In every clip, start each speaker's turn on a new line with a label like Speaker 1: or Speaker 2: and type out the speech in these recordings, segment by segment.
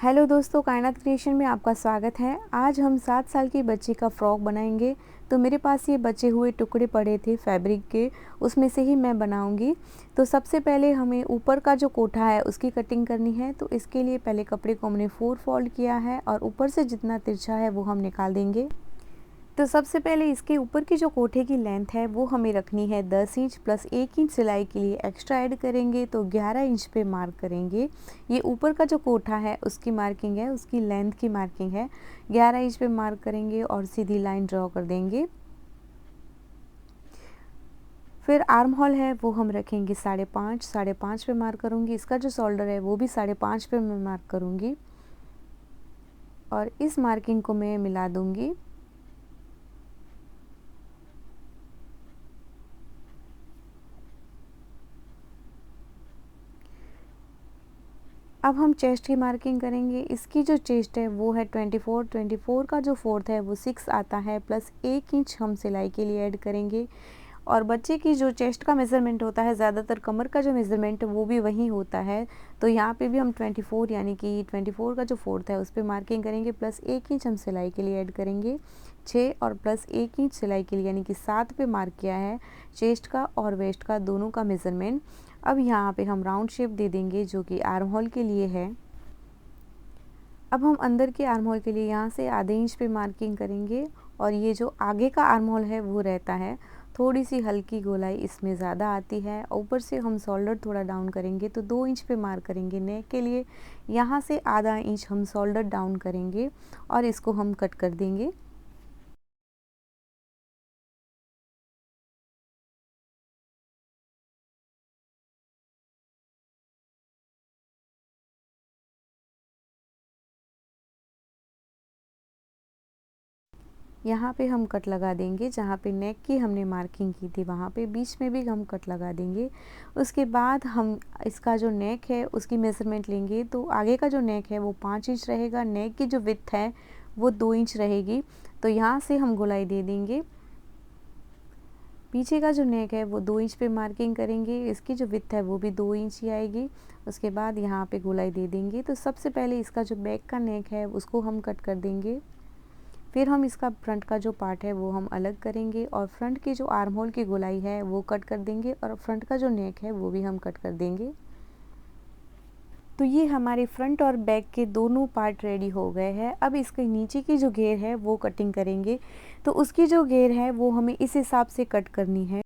Speaker 1: Hello दोस्तों, कायनात creation में आपका स्वागत है। आज हम 7 साल की बच्ची का फ्रॉक बनाएंगे। तो मेरे पास ये बचे हुए टुकड़े पड़े थे फैब्रिक के, उसमें से ही मैं बनाऊंगी। तो सबसे पहले हमें ऊपर का जो कोठा है उसकी कटिंग करनी है। तो इसके लिए पहले कपड़े को हमने 4 फोल्ड किया है और ऊपर से जितना तिरछा है वो हम निकाल देंगे। तो सबसे पहले इसके ऊपर की जो कोठे की लेंथ है वो हमें रखनी है 10 इंच प्लस 1 इंच सिलाई के लिए एक्स्ट्रा ऐड करेंगे, तो 11 इंच पे मार्क करेंगे। ये ऊपर का जो कोठा है उसकी मार्किंग है, उसकी लेंथ की मार्किंग है। 11 इंच पे मार्क करेंगे और सीधी लाइन ड्रॉ कर देंगे। फिर आर्म होल है वो हम रखेंगे 5.5 पे मार्क करूँगी। इसका जो शोल्डर है वो भी 5.5 पे मैं मार्क करूँगी और इस मार्किंग को मैं मिला दूँगी। अब हम चेस्ट की मार्किंग करेंगे। इसकी जो चेस्ट है वो है 24 का जो फोर्थ है वो 6 आता है, प्लस 1 इंच हम सिलाई के लिए ऐड करेंगे। और बच्चे की जो चेस्ट का मेज़रमेंट होता है, ज़्यादातर कमर का जो मेज़रमेंट है वो भी वही होता है। तो यहाँ पे भी हम 24 यानी कि 24 का जो फोर्थ है उस पर मार्किंग करेंगे, प्लस 1 इंच हम सिलाई के लिए ऐड करेंगे। 6 और प्लस 1 इंच सिलाई के लिए यानी कि 7 पे मार्क किया है चेस्ट का और वेस्ट का दोनों का मेज़रमेंट। अब यहाँ पे हम राउंड शेप दे देंगे जो कि आर्म होल के लिए है। अब हम अंदर के आर्म होल के लिए यहाँ से आधे इंच पे मार्किंग करेंगे और ये जो आगे का आर्म होल है वो रहता है, थोड़ी सी हल्की गोलाई इसमें ज़्यादा आती है। ऊपर से हम शोल्डर थोड़ा डाउन करेंगे तो 2 इंच पे मार्क करेंगे नेक के लिए। यहाँ से आधा इंच हम शोल्डर डाउन करेंगे और इसको हम कट कर देंगे। यहाँ पे हम कट लगा देंगे, जहाँ पे नेक की हमने मार्किंग की थी वहाँ पे बीच में भी हम कट लगा देंगे। उसके बाद हम इसका जो नेक है उसकी मेज़रमेंट लेंगे। तो आगे का जो नेक है वो 5 इंच रहेगा, नेक की जो विड्थ है वो 2 इंच रहेगी। तो यहाँ से हम गोलाई दे देंगे। पीछे का जो नेक है वो 2 इंच पे मार्किंग करेंगे, इसकी जो विड्थ है वो भी 2 इंच ही आएगी। उसके बाद यहाँ पे गोलाई दे देंगे। तो सबसे पहले इसका जो बैक का नेक है उसको हम कट कर देंगे। फिर हम इसका फ्रंट का जो पार्ट है वो हम अलग करेंगे और फ्रंट की जो आर्म होल की गोलाई है वो कट कर देंगे और फ्रंट का जो नेक है वो भी हम कट कर देंगे। तो ये हमारे फ्रंट और बैक के दोनों पार्ट रेडी हो गए हैं। अब इसके नीचे की जो घेर है वो कटिंग करेंगे। तो उसकी जो घेर है वो हमें इस हिसाब से कट करनी है।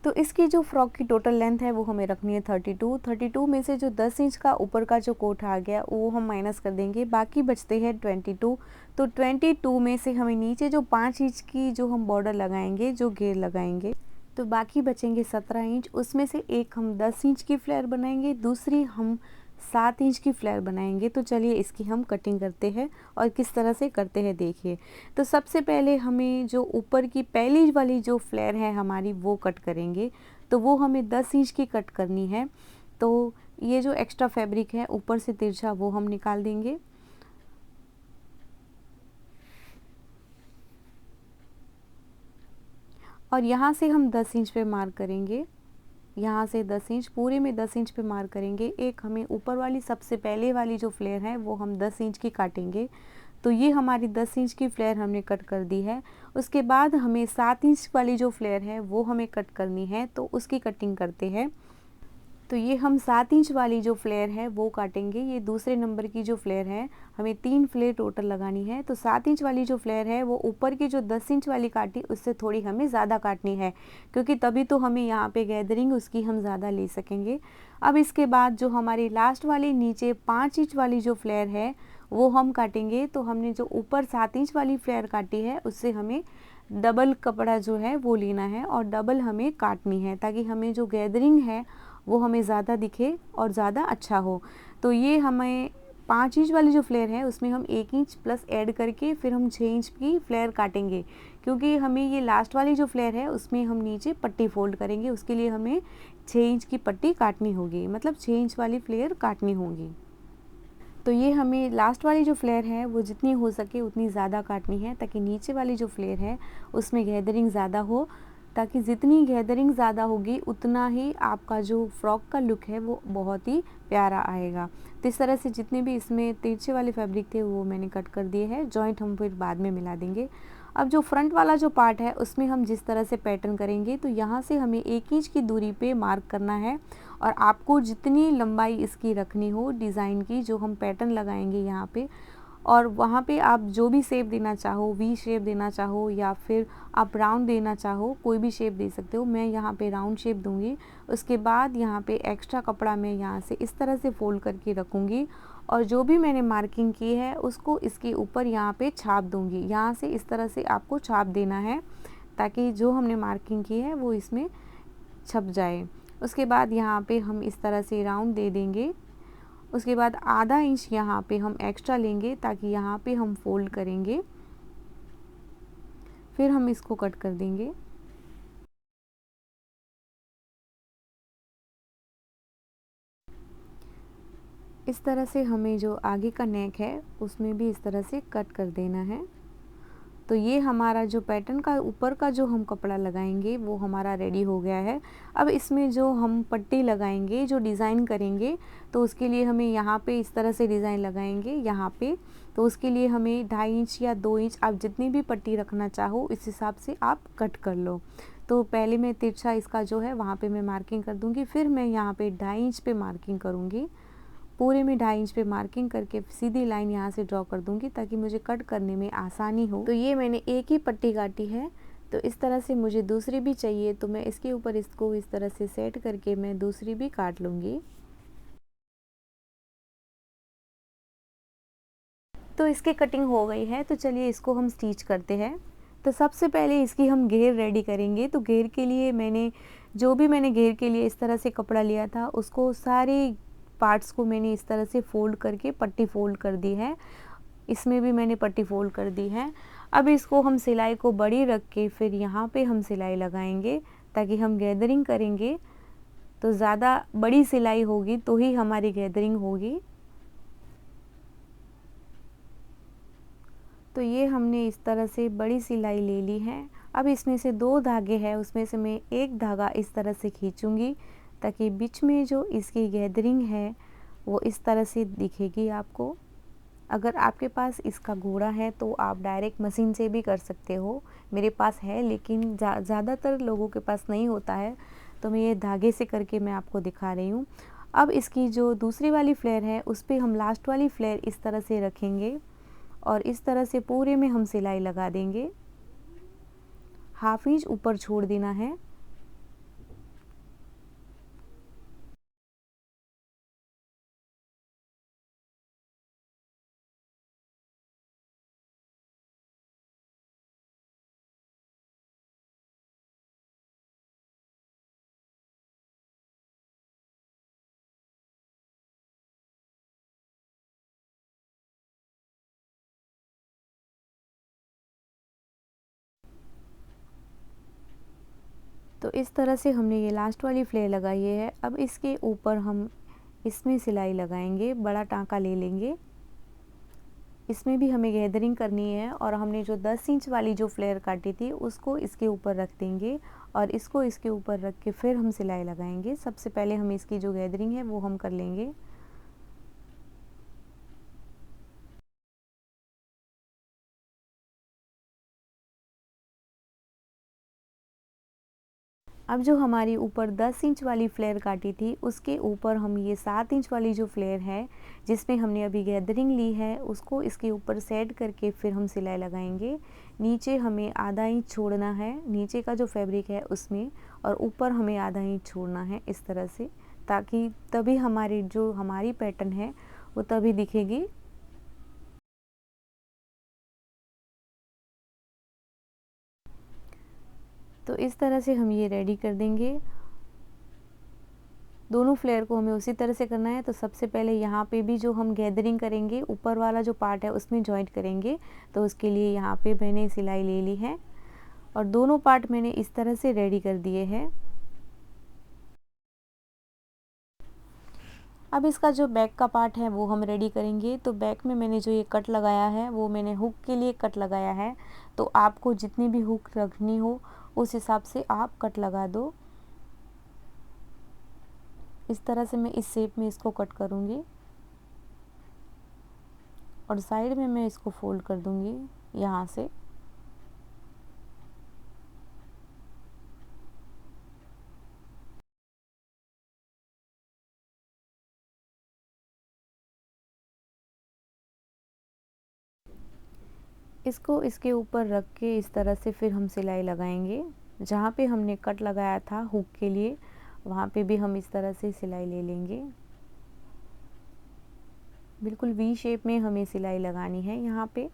Speaker 1: तो इसकी जो फ्रॉक की टोटल लेंथ है वो हमें रखनी है 32 में से जो 10 इंच का ऊपर का जो कोट आ गया वो हम माइनस कर देंगे, बाकी बचते हैं 22। तो 22 में से हमें नीचे जो 5 इंच की जो हम बॉर्डर लगाएंगे, जो घेर लगाएंगे, तो बाकी बचेंगे 17 इंच। उसमें से एक हम 10 इंच की फ्लेयर बनाएंगे, दूसरी हम 7 इंच की फ्लेयर बनाएंगे। तो चलिए इसकी हम कटिंग करते हैं और किस तरह से करते हैं देखिए। तो सबसे पहले हमें जो ऊपर की पहली वाली जो फ्लेयर है हमारी वो कट करेंगे। तो वो हमें 10 इंच की कट करनी है। तो ये जो एक्स्ट्रा फैब्रिक है ऊपर से तिरछा वो हम निकाल देंगे और यहाँ से हम 10 इंच पे मार्क करेंगे। यहाँ से 10 इंच, पूरे में 10 इंच पे मार्क करेंगे। एक हमें ऊपर वाली सबसे पहले वाली जो फ्लेयर है वो हम 10 इंच की काटेंगे। तो ये हमारी 10 इंच की फ्लेयर हमने कट कर दी है। उसके बाद हमें 7 इंच वाली जो फ्लेयर है वो हमें कट करनी है, तो उसकी कटिंग करते हैं। तो ये हम 7 इंच वाली जो फ्लेयर है वो काटेंगे। ये दूसरे नंबर की जो फ्लेयर है, हमें 3 फ्लेयर टोटल लगानी है। तो 7 इंच वाली जो फ्लेयर है वो ऊपर की जो 10 इंच वाली काटी उससे थोड़ी हमें ज़्यादा काटनी है, क्योंकि तभी तो हमें यहाँ पे गैदरिंग उसकी हम ज़्यादा ले सकेंगे। अब इसके बाद जो हमारी लास्ट वाली नीचे 5 इंच वाली जो फ्लेयर है वो हम काटेंगे। तो हमने जो ऊपर 7 इंच वाली फ्लेयर काटी है उससे हमें डबल कपड़ा जो है वो लेना है और डबल हमें काटनी है, ताकि हमें जो गैदरिंग है वो हमें ज़्यादा दिखे और ज़्यादा अच्छा हो। तो ये हमें 5 इंच वाली जो फ्लेयर है उसमें हम 1 इंच प्लस ऐड करके फिर हम 6 इंच की फ्लेयर काटेंगे, क्योंकि हमें ये लास्ट वाली जो फ्लेयर है उसमें हम नीचे पट्टी फोल्ड करेंगे। उसके लिए हमें 6 इंच की पट्टी काटनी होगी, मतलब 6 इंच वाली फ्लेयर काटनी होगी। तो ये हमें लास्ट वाली जो फ्लेयर है वो जितनी हो सके उतनी ज़्यादा काटनी है, ताकि नीचे वाली जो फ्लेयर है उसमें गैदरिंग ज़्यादा हो, ताकि जितनी गैदरिंग ज़्यादा होगी उतना ही आपका जो फ्रॉक का लुक है वो बहुत ही प्यारा आएगा। तो इस तरह से जितने भी इसमें तिरछे वाले फैब्रिक थे वो मैंने कट कर दिए हैं। जॉइंट हम फिर बाद में मिला देंगे। अब जो फ्रंट वाला जो पार्ट है उसमें हम जिस तरह से पैटर्न करेंगे, तो यहाँ से हमें 1 इंच की दूरी पे मार्क करना है और आपको जितनी लंबाई इसकी रखनी हो डिज़ाइन की, जो हम पैटर्न लगाएंगे यहाँ पे, और वहाँ पे आप जो भी शेप देना चाहो, वी शेप देना चाहो या फिर आप राउंड देना चाहो, कोई भी शेप दे सकते हो। मैं यहाँ पे राउंड शेप दूंगी। उसके बाद यहाँ पे एक्स्ट्रा कपड़ा मैं यहाँ से इस तरह से फोल्ड करके रखूँगी और जो भी मैंने मार्किंग की है उसको इसके ऊपर यहाँ पे छाप दूँगी। यहाँ से इस तरह से आपको छाप देना है ताकि जो हमने मार्किंग की है वो इसमें छप जाए। उसके बाद यहाँ पे हम इस तरह से राउंड दे देंगे। उसके बाद आधा इंच यहाँ पे हम एक्स्ट्रा लेंगे ताकि यहाँ पे हम फोल्ड करेंगे, फिर हम इसको कट कर देंगे। इस तरह से हमें जो आगे का नेक है उसमें भी इस तरह से कट कर देना है। तो ये हमारा जो पैटर्न का ऊपर का जो हम कपड़ा लगाएंगे वो हमारा रेडी हो गया है। अब इसमें जो हम पट्टी लगाएंगे, जो डिज़ाइन करेंगे, तो उसके लिए हमें यहाँ पे इस तरह से डिज़ाइन लगाएंगे यहाँ पे। तो उसके लिए हमें 2.5 इंच या 2 इंच, आप जितनी भी पट्टी रखना चाहो इस हिसाब से आप कट कर लो। तो पहले मैं तिरछा इसका जो है वहाँ पे मैं मार्किंग कर दूँगी, फिर मैं यहाँ पे 2.5 इंच पे मार्किंग करूँगी। पूरे में 2.5 इंच पे मार्किंग करके सीधी लाइन यहाँ से ड्रॉ कर दूंगी ताकि मुझे कट करने में आसानी हो। तो ये मैंने एक ही पट्टी काटी है। तो इस तरह से मुझे दूसरी भी चाहिए, तो मैं इसके ऊपर इसको इस तरह से सेट करके मैं दूसरी भी काट लूँगी। तो इसकी कटिंग हो गई है, तो चलिए इसको हम स्टिच करते हैं। तो सबसे पहले इसकी हम घेर रेडी करेंगे। तो घेर के लिए मैंने घेर के लिए इस तरह से कपड़ा लिया था, उसको सारे पार्ट्स को मैंने इस तरह से फोल्ड करके पट्टी फोल्ड कर दी है। इसमें भी मैंने पट्टी फोल्ड कर दी है। अब इसको हम सिलाई को बड़ी रख के फिर यहाँ पे हम सिलाई लगाएंगे ताकि हम गैदरिंग करेंगे तो ज़्यादा बड़ी सिलाई होगी तो ही हमारी गैदरिंग होगी। तो ये हमने इस तरह से बड़ी सिलाई ले ली है। अब इसमें से 2 धागे हैं, उसमें से मैं एक धागा इस तरह से खींचूंगी ताकि बीच में जो इसकी गैदरिंग है वो इस तरह से दिखेगी आपको। अगर आपके पास इसका घोड़ा है तो आप डायरेक्ट मशीन से भी कर सकते हो। मेरे पास है लेकिन ज़्यादातर लोगों के पास नहीं होता है, तो मैं ये धागे से करके मैं आपको दिखा रही हूँ। अब इसकी जो दूसरी वाली फ्लेयर है उस पर हम लास्ट वाली फ्लेयर इस तरह से रखेंगे और इस तरह से पूरे में हम सिलाई लगा देंगे। 1/2 इंच ऊपर छोड़ देना है। तो इस तरह से हमने ये लास्ट वाली फ्लेयर लगाई है। अब इसके ऊपर हम इसमें सिलाई लगाएंगे, बड़ा टाँका ले लेंगे। इसमें भी हमें गैदरिंग करनी है और हमने जो 10 इंच वाली जो फ्लेयर काटी थी उसको इसके ऊपर रख देंगे और इसको इसके ऊपर रख के फिर हम सिलाई लगाएंगे। सबसे पहले हम इसकी जो गैदरिंग है वो हम कर लेंगे। अब जो हमारी ऊपर 10 इंच वाली फ्लेयर काटी थी उसके ऊपर हम ये 7 इंच वाली जो फ्लेयर है जिसमें हमने अभी गैदरिंग ली है उसको इसके ऊपर सेट करके फिर हम सिलाई लगाएंगे। नीचे हमें आधा इंच छोड़ना है, नीचे का जो फैब्रिक है उसमें, और ऊपर हमें आधा इंच छोड़ना है इस तरह से, ताकि तभी हमारी पैटर्न है वो तभी दिखेगी। तो इस तरह से हम ये रेडी कर देंगे। दोनों फ्लेयर को हमें उसी तरह से करना है। तो सबसे पहले यहाँ पे भी जो हम गैदरिंग करेंगे ऊपर वाला जो पार्ट है उसमें जॉइंट करेंगे। तो उसके लिए यहाँ पे मैंने सिलाई ले ली है और दोनों पार्ट मैंने इस तरह से रेडी कर दिए हैं। अब इसका जो बैक का पार्ट है वो हम रेडी करेंगे। तो बैक में मैंने जो ये कट लगाया है वो मैंने हुक के लिए कट लगाया है। तो आपको जितनी भी हुक रखनी हो उस हिसाब से आप कट लगा दो। इस तरह से मैं इस शेप में इसको कट करूँगी और साइड में मैं इसको फोल्ड कर दूँगी यहाँ से। इसको इसके ऊपर रख के इस तरह से फिर हम सिलाई लगाएंगे। जहाँ पे हमने कट लगाया था हुक के लिए, वहाँ पे भी हम इस तरह से सिलाई ले लेंगे। बिल्कुल वी शेप में हमें सिलाई लगानी है यहाँ पे।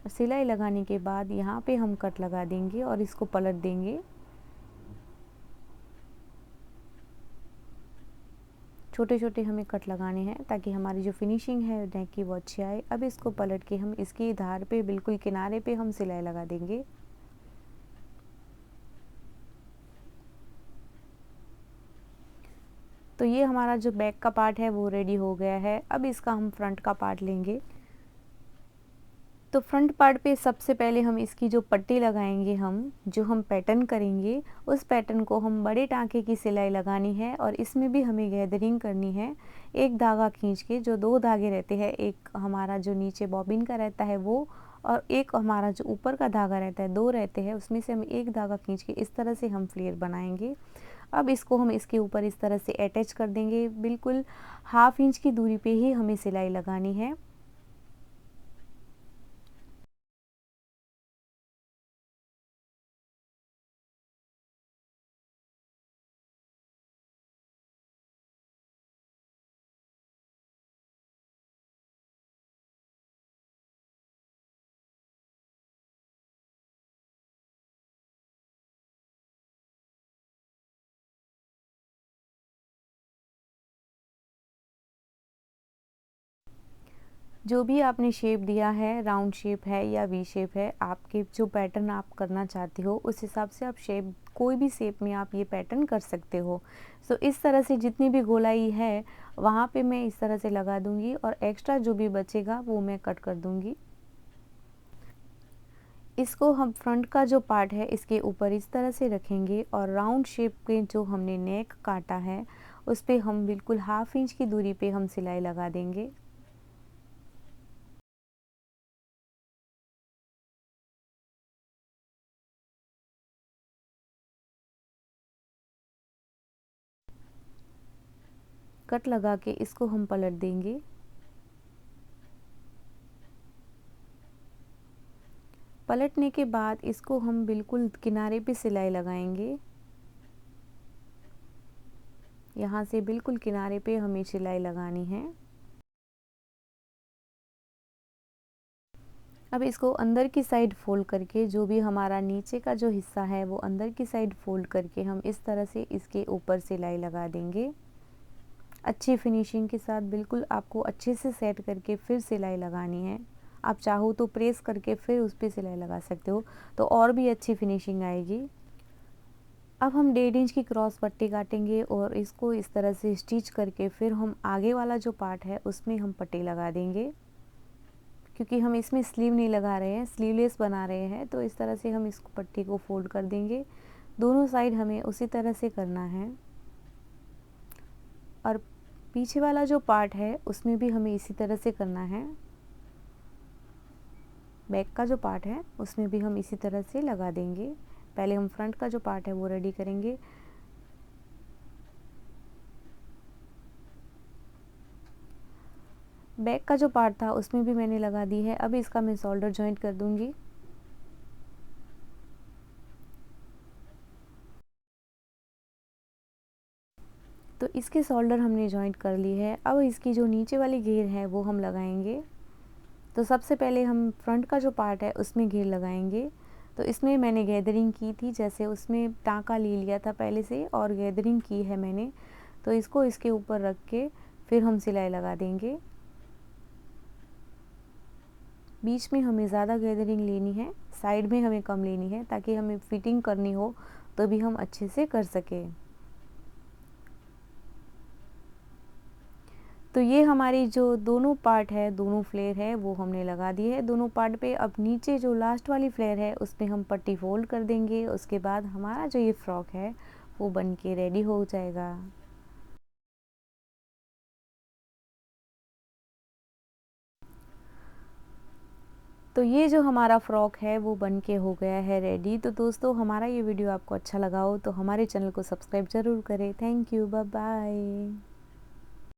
Speaker 1: सिलाई लगाने के बाद यहाँ पे हम कट लगा देंगे और इसको पलट देंगे। छोटे छोटे हमें कट लगाने हैं ताकि हमारी जो फिनिशिंग है नेक की वो अच्छी आए। अब इसको पलट के हम इसकी धार पे बिल्कुल किनारे पे हम सिलाई लगा देंगे। तो ये हमारा जो बैक का पार्ट है वो रेडी हो गया है। अब इसका हम फ्रंट का पार्ट लेंगे। तो फ्रंट पार्ट पे सबसे पहले हम इसकी जो पट्टी लगाएंगे, हम जो हम पैटर्न करेंगे उस पैटर्न को हम बड़े टांके की सिलाई लगानी है और इसमें भी हमें गैदरिंग करनी है। एक धागा खींच के, जो दो धागे रहते हैं, एक हमारा जो नीचे बॉबिन का रहता है वो, और एक हमारा जो ऊपर का धागा रहता है, दो रहते हैं, उसमें से हम एक धागा खींच के इस तरह से हम फ्लेयर बनाएंगे। अब इसको हम इसके ऊपर इस तरह से अटैच कर देंगे। बिल्कुल 1/2 इंच की दूरी पे ही हमें सिलाई लगानी है। जो भी आपने शेप दिया है, राउंड शेप है या वी शेप है, आपके जो पैटर्न आप करना चाहते हो उस हिसाब से आप शेप, कोई भी शेप में आप ये पैटर्न कर सकते हो। सो इस तरह से जितनी भी गोलाई है वहाँ पे मैं इस तरह से लगा दूंगी और एक्स्ट्रा जो भी बचेगा वो मैं कट कर दूंगी। इसको हम फ्रंट का जो पार्ट है इसके ऊपर इस तरह से रखेंगे और राउंड शेप के जो हमने नेक काटा है उस पे हम बिल्कुल 1/2 इंच की दूरी पे हम सिलाई लगा देंगे। कट लगा के इसको हम पलट देंगे। पलटने के बाद इसको हम बिल्कुल किनारे पे सिलाई लगाएंगे। यहाँ से बिल्कुल किनारे पे हमें सिलाई लगानी है। अब इसको अंदर की साइड फोल्ड करके, जो भी हमारा नीचे का जो हिस्सा है वो अंदर की साइड फोल्ड करके हम इस तरह से इसके ऊपर सिलाई लगा देंगे। अच्छी फिनिशिंग के साथ बिल्कुल आपको अच्छे से सेट करके फिर सिलाई लगानी है। आप चाहो तो प्रेस करके फिर उस पर सिलाई लगा सकते हो, तो और भी अच्छी फिनिशिंग आएगी। अब हम 1.5 इंच की क्रॉस पट्टी काटेंगे और इसको इस तरह से स्टिच करके फिर हम आगे वाला जो पार्ट है उसमें हम पट्टी लगा देंगे। क्योंकि हम इसमें स्लीव नहीं लगा रहे हैं, स्लीवलेस बना रहे हैं, तो इस तरह से हम इस पट्टी को फोल्ड कर देंगे। दोनों साइड हमें उसी तरह से करना है। और पीछे वाला जो पार्ट है उसमें भी हमें इसी तरह से करना है। बैक का जो पार्ट है उसमें भी हम इसी तरह से लगा देंगे। पहले हम फ्रंट का जो पार्ट है वो रेडी करेंगे। बैक का जो पार्ट था उसमें भी मैंने लगा दी है। अब इसका मैं शोल्डर जॉइंट कर दूंगी। तो इसके शोल्डर हमने जॉइंट कर ली है। अब इसकी जो नीचे वाली घेर है वो हम लगाएंगे। तो सबसे पहले हम फ्रंट का जो पार्ट है उसमें घेर लगाएंगे। तो इसमें मैंने गैदरिंग की थी, जैसे उसमें टाँका ले लिया था पहले से और गैदरिंग की है मैंने। तो इसको इसके ऊपर रख के फिर हम सिलाई लगा देंगे। बीच में हमें ज़्यादा गैदरिंग लेनी है, साइड में हमें कम लेनी है, ताकि हमें फिटिंग करनी हो तो भी हम अच्छे से कर सकें। तो ये हमारी जो दोनों पार्ट है, दोनों फ्लेयर है वो हमने लगा दिए है दोनों पार्ट पे। अब नीचे जो लास्ट वाली फ्लेयर है उसमें हम पट्टी फोल्ड कर देंगे। उसके बाद हमारा जो ये फ्रॉक है वो बन के रेडी हो जाएगा। तो ये जो हमारा फ़्रॉक है वो बन के हो गया है रेडी। तो दोस्तों हमारा ये वीडियो आपको अच्छा लगा हो तो हमारे चैनल को सब्सक्राइब ज़रूर करें। Thank you, bye bye.